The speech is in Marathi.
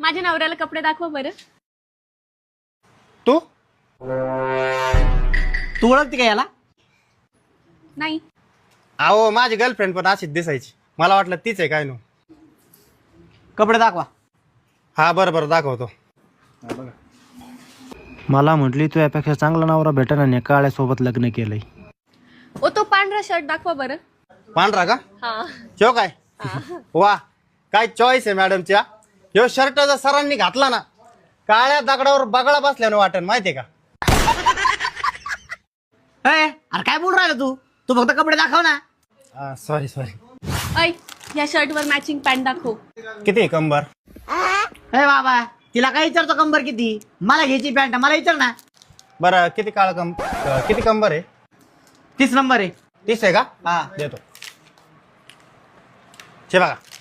माझ्या नवऱ्याला कपडे दाखवा बरं. तू तू ओळखते का याला? नाही. अहो माझी गर्लफ्रेंड पण अशीच दिसायची, मला वाटलं तीच आहे काय नो. कपडे दाखवा. हा बरं बरं दाखवतो. मला म्हटली तू यापेक्षा चांगला नवरा भेटन आणि काळ्यासोबत लग्न केलंय. ओ तो पांढरा शर्ट दाखवा बरं. पांढरा का? हा. शो काय? वा काय चॉईस आहे मॅडमच्या. ह्यो शर्ट जर सरांनी घातला ना, काळ्या दगडावर बगळा बसल्यानं वाटन माहितीये का. अरे काय बोल राहिला तू? तू फक्त कपडे दाखव ना. Sorry sorry. ऐ या शर्टवर मॅचिंग पॅन्ट दाखव. किती आहे कंबर? बाबा तिला काय विचारतो कंबर किती? मला घ्यायची पॅन्ट, मला विचार ना. बरं किती किती कंबर आहे? 30 नंबर आहे. 30 आहे का? हा देतो. हे बघा